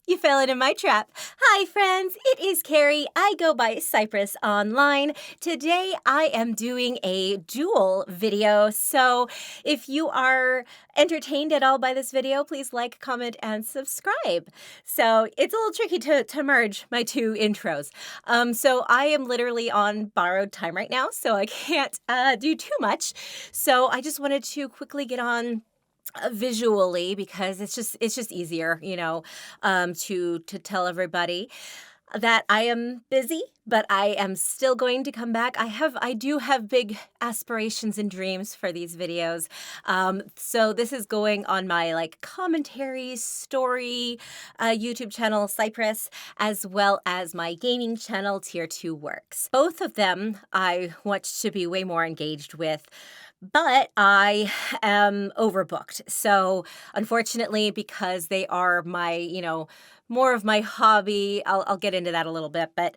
You fell into my trap. Hi, friends. It is Carrie. I go by Cypress online. Today, I am doing a duel video. So if you are entertained at all by this video, please like, comment, and subscribe. So it's a little tricky to merge my two intros. So I am literally on borrowed time right now, so I can't do too much. So I just wanted to quickly get on visually because it's just easier, to tell everybody that I am busy, but I am still going to come back. I do have big aspirations and dreams for these videos. So this is going on my commentary story YouTube channel, Cypress, as well as my gaming channel, Tier 2 Works. Both of them I want to be way more engaged with, but I am overbooked. So unfortunately, because they are my, more of my hobby, I'll get into that a little bit, but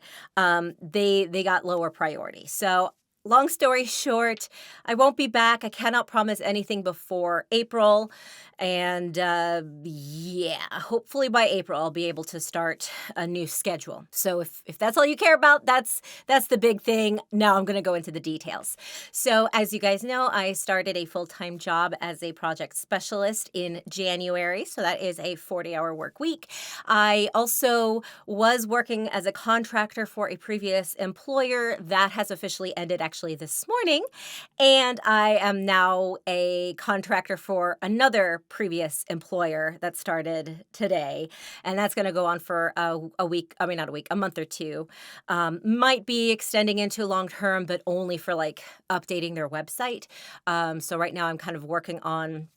they got lower priority. So long story short, I won't be back. I cannot promise anything before April. And yeah, hopefully by April, I'll be able to start a new schedule. So if that's all you care about, that's the big thing. Now I'm going to go into the details. So as you guys know, I started a full-time job as a project specialist in January. So that is a 40-hour work week. I also was working as a contractor for a previous employer. That has officially ended actually this morning. And I am now a contractor for another previous employer that started today. And that's going to go on for a week. I mean, not a week, a month or two. Might be extending into long term, but only for updating their website. So right now I'm kind of working on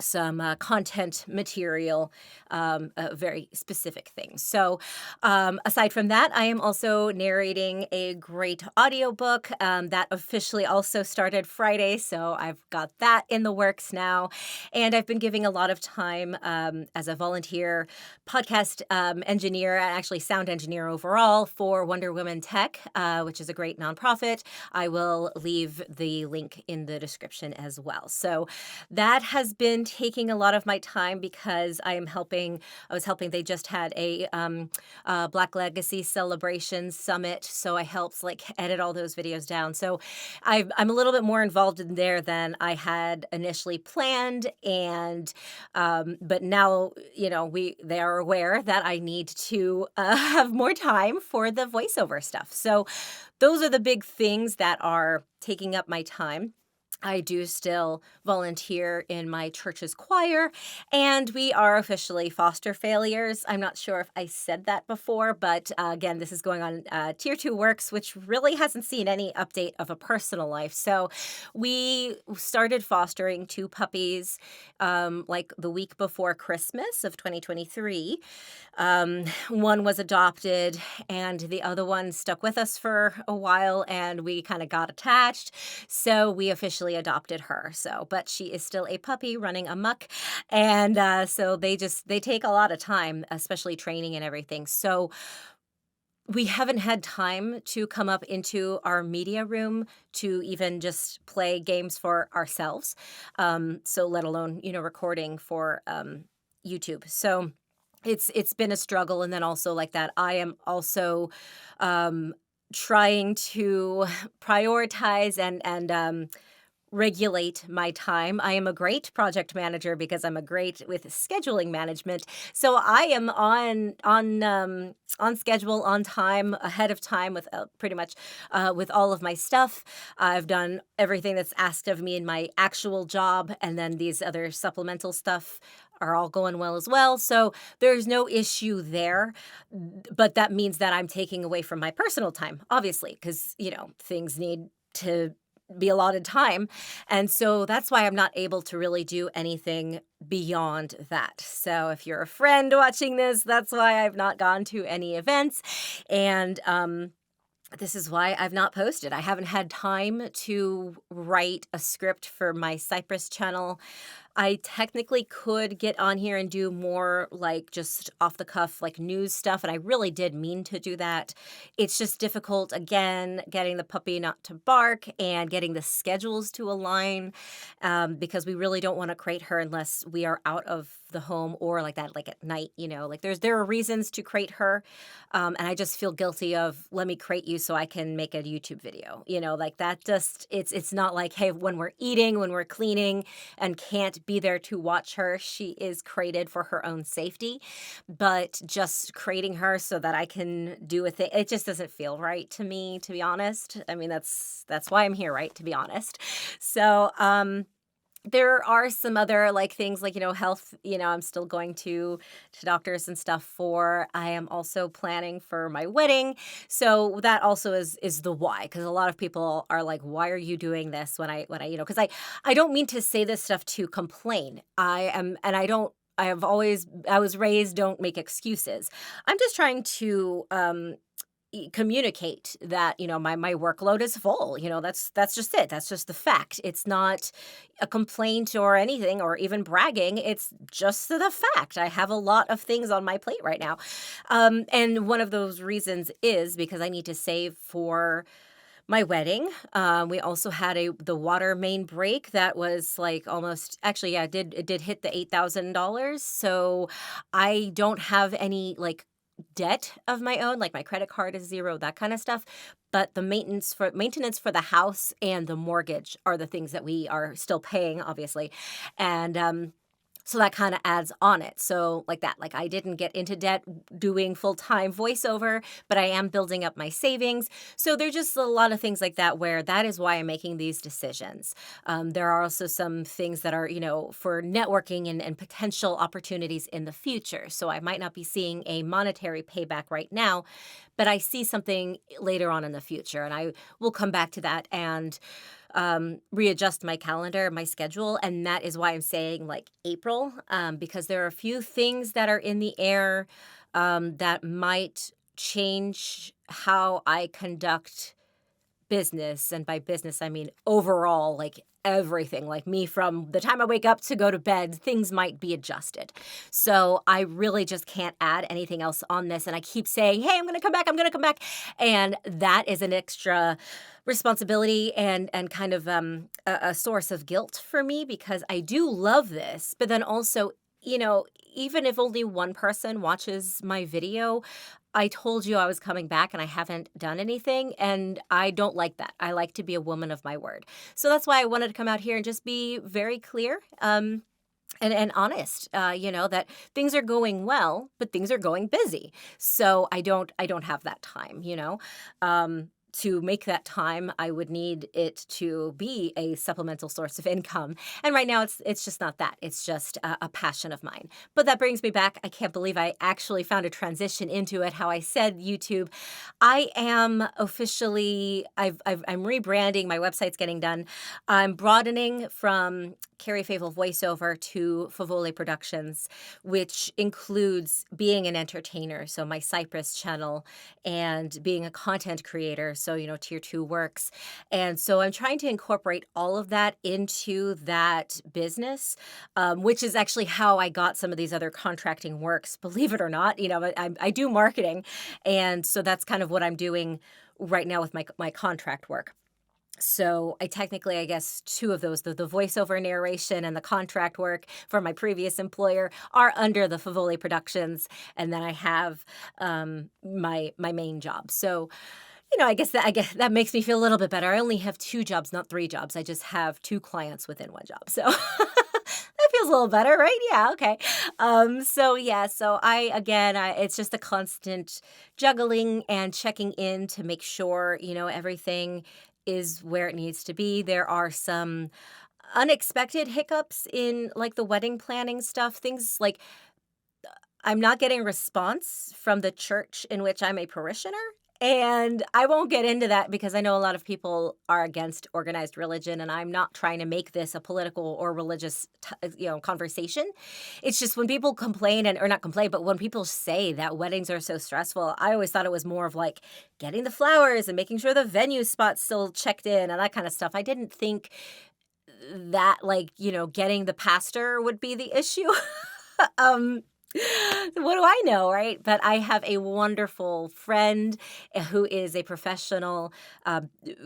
some content material, very specific things. So aside from that, I am also narrating a great audiobook that officially also started Friday. So I've got that in the works now. And I've been giving a lot of time as a volunteer podcast engineer, and actually sound engineer overall for Wonder Woman Tech, which is a great nonprofit. I will leave the link in the description as well. So that has been taking a lot of my time because I was helping, they just had a Black Legacy Celebration Summit, so I helped edit all those videos down. So I'm a little bit more involved in there than I had initially planned, and but now, they are aware that I need to have more time for the voiceover stuff. So those are the big things that are taking up my time. I do still volunteer in my church's choir, and we are officially foster failures. I'm not sure if I said that before, but again, this is going on Tier 2 Works, which really hasn't seen any update of a personal life. So we started fostering 2 puppies the week before Christmas of 2023. One was adopted, and the other one stuck with us for a while, and we kind of got attached. So we officially adopted her. But she is still a puppy running amok. And so they take a lot of time, especially training and everything. So we haven't had time to come up into our media room to even just play games for ourselves. So let alone, recording for YouTube. So it's been a struggle. And then also like that, I am also trying to prioritize and regulate my time. I am a great project manager because I'm a great with scheduling management. So I am on schedule, on time, ahead of time with pretty much with all of my stuff. I've done everything that's asked of me in my actual job, and then these other supplemental stuff are all going well as well. So there's no issue there, but that means that I'm taking away from my personal time, obviously, because, things need to be allotted time. And so that's why I'm not able to really do anything beyond that. So if you're a friend watching this, that's why I've not gone to any events. And this is why I've not posted. I haven't had time to write a script for my Cypress channel. I technically could get on here and do more like just off the cuff, like news stuff. And I really did mean to do that. It's just difficult, again, getting the puppy not to bark and getting the schedules to align, because we really don't want to crate her unless we are out of the home or like that, like at night, like there are reasons to crate her. And I just feel guilty of, let me crate you so I can make a YouTube video, like that. Just, it's not like, hey, when we're eating, when we're cleaning and can't be there to watch her, she is crated for her own safety. But just crating her so that I can do a thing, it just doesn't feel right to me, to be honest. I mean, that's why I'm here, right? To be honest. So, there are some other like things like, health, I'm still going to doctors and stuff for. I am also planning for my wedding. So that also is the why, because a lot of people are like, why are you doing this when I, because I don't mean to say this stuff to complain. I am, and I was raised, don't make excuses. I'm just trying to communicate that my workload is full. That's just it. That's just the fact. It's not a complaint or anything or even bragging. It's just the fact. I have a lot of things on my plate right now, and one of those reasons is because I need to save for my wedding. We also had the water main break that was like almost, actually, yeah, it did hit the $8,000. So I don't have any like debt of my own, like my credit card is zero, that kind of stuff. But the maintenance for the house and the mortgage are the things that we are still paying, obviously. And so that kind of adds on it. So like that, like I didn't get into debt doing full-time voiceover, but I am building up my savings. So there's just a lot of things like that where that is why I'm making these decisions. There are also some things that are, for networking and potential opportunities in the future. So I might not be seeing a monetary payback right now, but I see something later on in the future. And I will come back to that and readjust my calendar, my schedule. And that is why I'm saying like April, because there are a few things that are in the air that might change how I conduct business. And by business, I mean overall, like everything, like me from the time I wake up to go to bed, things might be adjusted. So I really just can't add anything else on this. And I keep saying, hey, I'm going to come back. I'm going to come back. And that is an extra responsibility and kind of a source of guilt for me, because I do love this. But then also, even if only one person watches my video, I told you I was coming back and I haven't done anything, and I don't like that. I like to be a woman of my word. So that's why I wanted to come out here and just be very clear, and honest, that things are going well, but things are going busy. So I don't have that time, to make that time, I would need it to be a supplemental source of income. And right now it's just not that. It's just a passion of mine. But that brings me back. I can't believe I actually found a transition into it. How I said YouTube. I am officially, I'm rebranding. My website's getting done. I'm broadening from Carrie Favel voiceover to Favole Productions, which includes being an entertainer. So my Cypress channel and being a content creator. So, tier 2 works. And so I'm trying to incorporate all of that into that business, which is actually how I got some of these other contracting works. Believe it or not, I do marketing. And so that's kind of what I'm doing right now with my contract work. So I technically, I guess, two of those, the voiceover narration and the contract work for my previous employer, are under the Favole Productions. And then I have my main job. So, I guess that makes me feel a little bit better. I only have 2 jobs, not 3 jobs. I just have 2 clients within one job. So that feels a little better, right? Yeah, okay. So it's just a constant juggling and checking in to make sure, everything is where it needs to be. There are some unexpected hiccups in like the wedding planning stuff. Things like I'm not getting response from the church in which I'm a parishioner. And I won't get into that because I know a lot of people are against organized religion, and I'm not trying to make this a political or religious, conversation. It's just when people complain or not complain, but when people say that weddings are so stressful, I always thought it was more of like getting the flowers and making sure the venue spot's still checked in and that kind of stuff. I didn't think that, like, getting the pastor would be the issue. um, what do I know, right? But I have a wonderful friend who is a professional uh,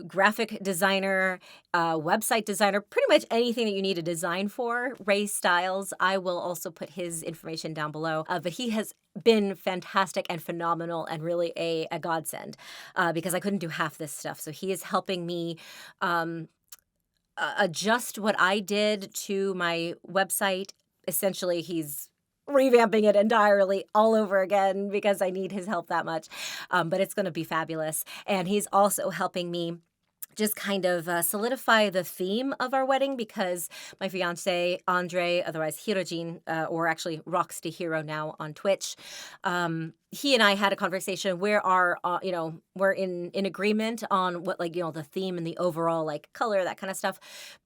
graphic designer, website designer, pretty much anything that you need a design for. Ray Styles. I will also put his information down below. But he has been fantastic and phenomenal and really a godsend because I couldn't do half this stuff. So he is helping me um, adjust what I did to my website. Essentially, he's revamping it entirely all over again because I need his help that much. But it's going to be fabulous. And he's also helping me just kind of solidify the theme of our wedding because my fiance, Andre, otherwise Hirojin, or actually Rocks to Hero now on Twitch, he and I had a conversation where we're in agreement on what, like, the theme and the overall, like, color, that kind of stuff.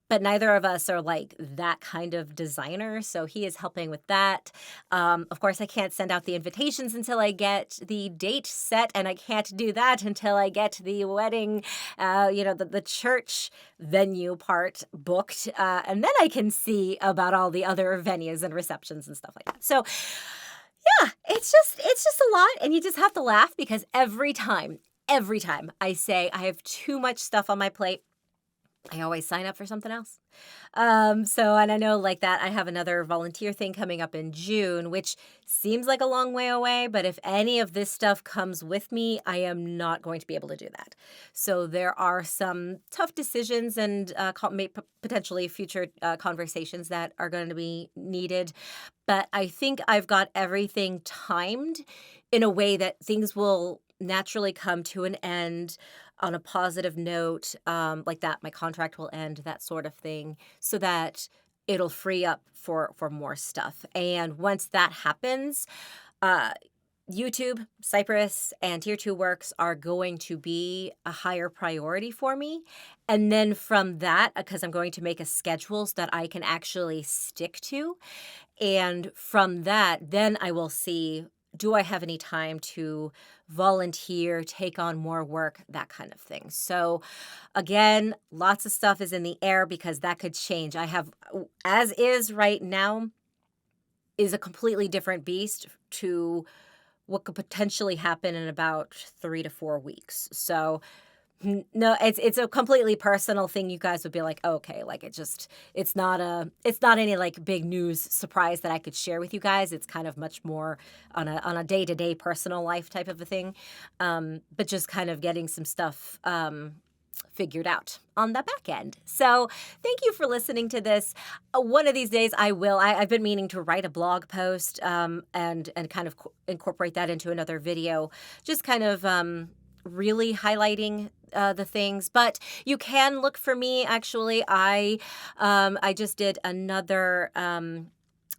But neither of us are, like, that kind of designer, so he is helping with that. Of course, I can't send out the invitations until I get the date set, and I can't do that until I get the wedding, the church venue part booked, and then I can see about all the other venues and receptions and stuff like that. So, yeah, it's just a lot, and you just have to laugh because every time I say I have too much stuff on my plate, I always sign up for something else. And I know, like, that I have another volunteer thing coming up in June, which seems like a long way away, but if any of this stuff comes with me, I am not going to be able to do that. So there are some tough decisions and potentially future conversations that are going to be needed. But I think I've got everything timed in a way that things will naturally come to an end on a positive note, like that my contract will end, that sort of thing, so that it'll free up for more stuff. And once that happens, uh, YouTube, Cypress, and Tier 2 works are going to be a higher priority for me. And then from that, because I'm going to make a schedule so that I can actually stick to. And from that, then I will see, do I have any time to volunteer, take on more work, that kind of thing. So again, lots of stuff is in the air because that could change. I have, as is right now, is a completely different beast to what could potentially happen in about 3 to 4 weeks. So no, it's a completely personal thing. You guys would be like, okay, like it's not any, like, big news surprise that I could share with you guys. It's kind of much more on a day-to-day personal life type of a thing. But just kind of getting some stuff figured out on the back end. So thank you for listening to this. One of these days I will. I've been meaning to write a blog post and kind of incorporate that into another video, just kind of really highlighting the things. But you can look for me. Actually, I just did another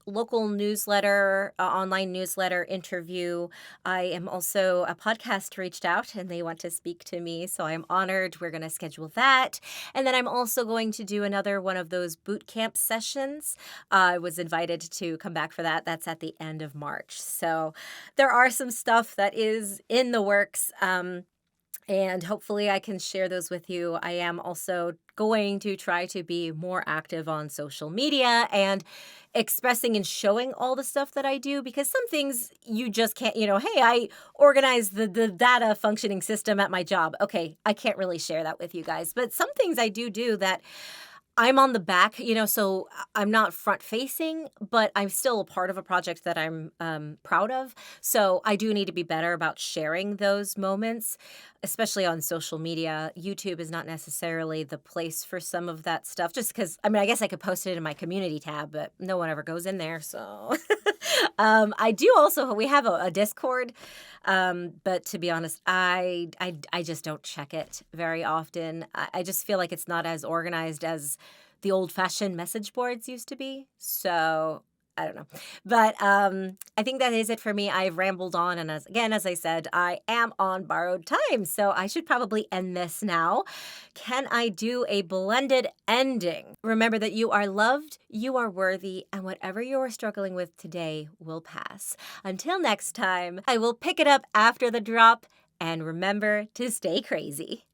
local newsletter, online newsletter interview. I am also, a podcast reached out and they want to speak to me, so I'm honored. We're going to schedule that. And then I'm also going to do another one of those boot camp sessions. I was invited to come back for that. That's at the end of March. So there are some stuff that is in the works. And hopefully I can share those with you. I am also going to try to be more active on social media and expressing and showing all the stuff that I do, because some things you just can't, hey, I organize the data functioning system at my job. Okay, I can't really share that with you guys. But some things I do that I'm on the back, so I'm not front facing, but I'm still a part of a project that I'm proud of. So I do need to be better about sharing those moments, especially on social media. YouTube is not necessarily the place for some of that stuff, just because, I guess I could post it in my community tab, but no one ever goes in there. So I do also, we have a Discord, but to be honest, I just don't check it very often. I just feel like it's not as organized as the old-fashioned message boards used to be. So I don't know. But I think that is it for me. I've rambled on, and as I said, I am on borrowed time, so I should probably end this now. Can I do a blended ending? Remember that you are loved, you are worthy, and whatever you are struggling with today will pass. Until next time, I will pick it up after the drop, and remember to stay crazy.